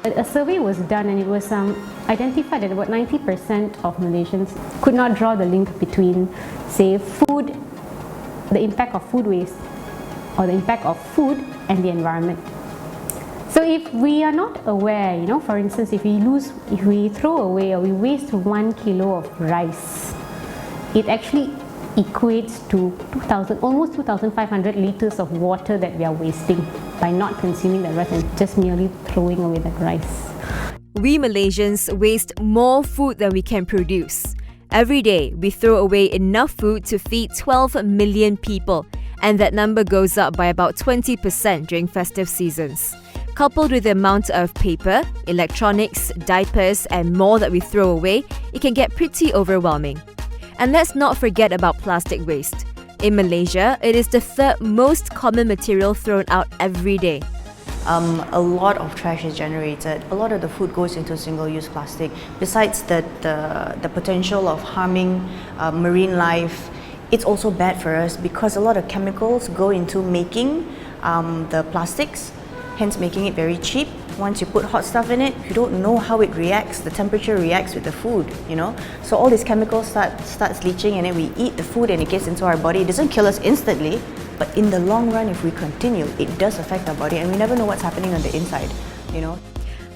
A survey was done and it was identified that about 90% of Malaysians could not draw the link between, say, food, the impact of food waste, or the impact of food and the environment. So if we are not aware, for instance, if we throw away or we waste 1 kilo of rice, it actually equates to almost 2,500 liters of water that we are wasting by not consuming that rice and just merely throwing away that rice. We Malaysians waste more food than we can produce. Every day, we throw away enough food to feed 12 million people, and that number goes up by about 20% during festive seasons. Coupled with the amount of paper, electronics, diapers, and more that we throw away, it can get pretty overwhelming. And let's not forget about plastic waste. In Malaysia, it is the third most common material thrown out every day. A lot of trash is generated. A lot of the food goes into single-use plastic. Besides the potential of harming marine life, it's also bad for us because a lot of chemicals go into making the plastics, hence making it very cheap. Once you put hot stuff in it, you don't know how it reacts, the temperature reacts with the food, So all these chemicals starts leaching, and then we eat the food and it gets into our body. It doesn't kill us instantly, but in the long run, if we continue, it does affect our body, and we never know what's happening on the inside,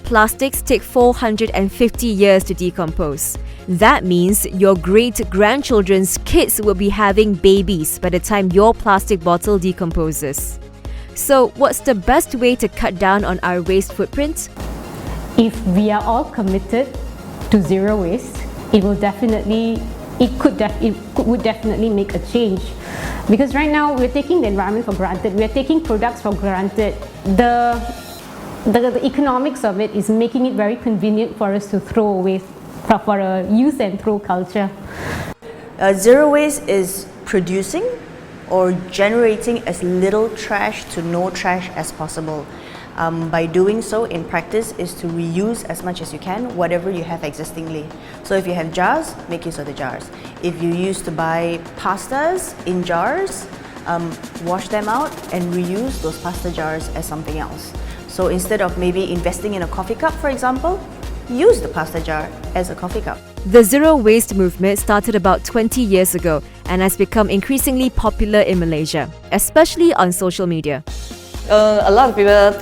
Plastics take 450 years to decompose. That means your great-grandchildren's kids will be having babies by the time your plastic bottle decomposes. So, what's the best way to cut down on our waste footprint? If we are all committed to zero waste, it would definitely make a change. Because right now we're taking the environment for granted, we're taking products for granted. The economics of it is making it very convenient for us to throw away, for a use and throw culture. Zero waste is producing or generating as little trash to no trash as possible. By doing so in practice is to reuse as much as you can whatever you have existingly. So if you have jars, make use of the jars. If you used to buy pastas in jars, wash them out and reuse those pasta jars as something else. So instead of maybe investing in a coffee cup, for example, use the pasta jar as a coffee cup. The zero waste movement started about 20 years ago and has become increasingly popular in Malaysia, especially on social media. A lot of people,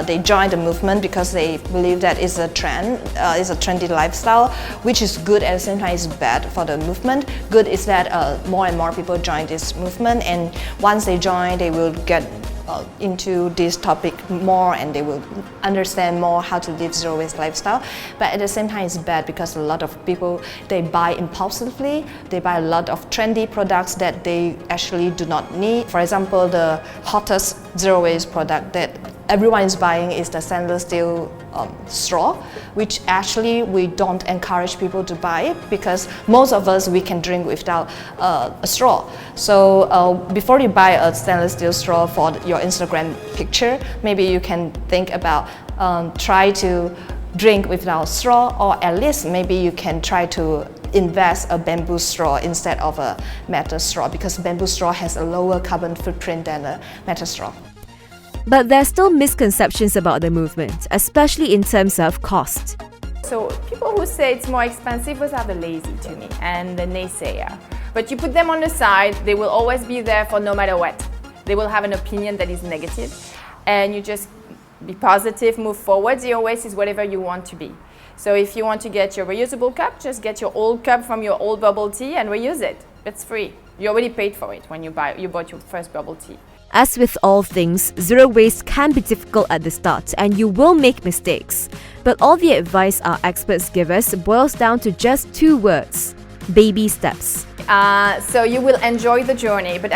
they join the movement because they believe that it's a trend, it's a trendy lifestyle, which is good at the same time is bad for the movement. Good is that more and more people join this movement, and once they join, they will get into this topic more and they will understand more how to live zero waste lifestyle. But at the same time it's bad because a lot of people, they buy impulsively, they buy a lot of trendy products that they actually do not need. For example, the hottest zero waste product that everyone is buying is the stainless steel straw, which actually we don't encourage people to buy it because most of us, we can drink without a straw. So before you buy a stainless steel straw for your Instagram picture, maybe you can think about try to drink without straw, or at least maybe you can try to invest a bamboo straw instead of a metal straw, because bamboo straw has a lower carbon footprint than a metal straw. But there are still misconceptions about the movement, especially in terms of cost. So people who say it's more expensive was rather lazy to me, and the naysayer. But you put them on the side, they will always be there for no matter what. They will have an opinion that is negative, and you just be positive, move forward. Zero waste is whatever you want to be. So if you want to get your reusable cup, just get your old cup from your old bubble tea and reuse it. It's free. You already paid for it when you bought your first bubble tea. As with all things, zero waste can be difficult at the start and you will make mistakes. But all the advice our experts give us boils down to just 2 words: baby steps. So you will enjoy the journey, but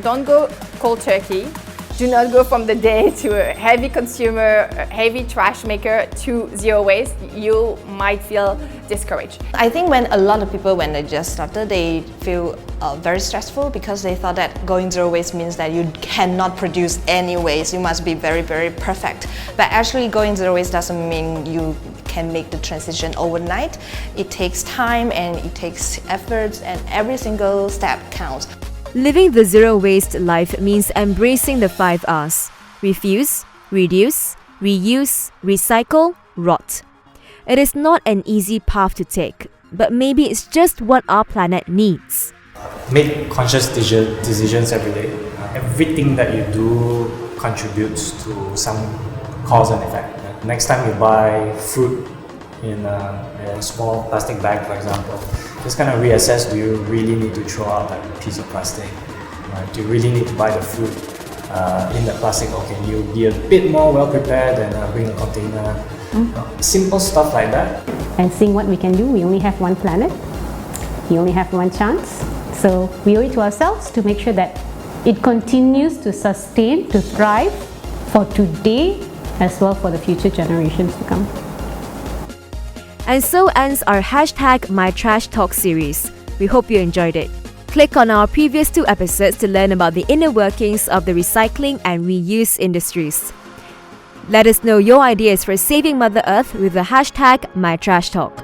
don't go cold turkey. Do not go from the day to a heavy consumer, a heavy trash maker to zero waste. You might feel discouraged. I think when a lot of people, when they just started, they feel very stressful because they thought that going zero waste means that you cannot produce any waste. You must be very, very perfect. But actually going zero waste doesn't mean you can make the transition overnight. It takes time and it takes efforts, and every single step counts. Living the zero waste life means embracing the 5 R's: refuse, reduce, reuse, recycle, rot. It is not an easy path to take, but maybe it's just what our planet needs. Make conscious decisions every day. Everything that you do contributes to some cause and effect. Next time you buy fruit in a small plastic bag, for example, just kind of reassess, do you really need to throw out that piece of plastic? Do you really need to buy the fruit in the plastic, or can you be a bit more well prepared and bring a container? Simple stuff like that. And seeing what we can do, we only have one planet, we only have one chance. So we owe it to ourselves to make sure that it continues to sustain, to thrive for today as well for the future generations to come. And so ends our hashtag My Trash Talk series. We hope you enjoyed it. Click on our previous 2 episodes to learn about the inner workings of the recycling and reuse industries. Let us know your ideas for saving Mother Earth with the hashtag My Trash Talk.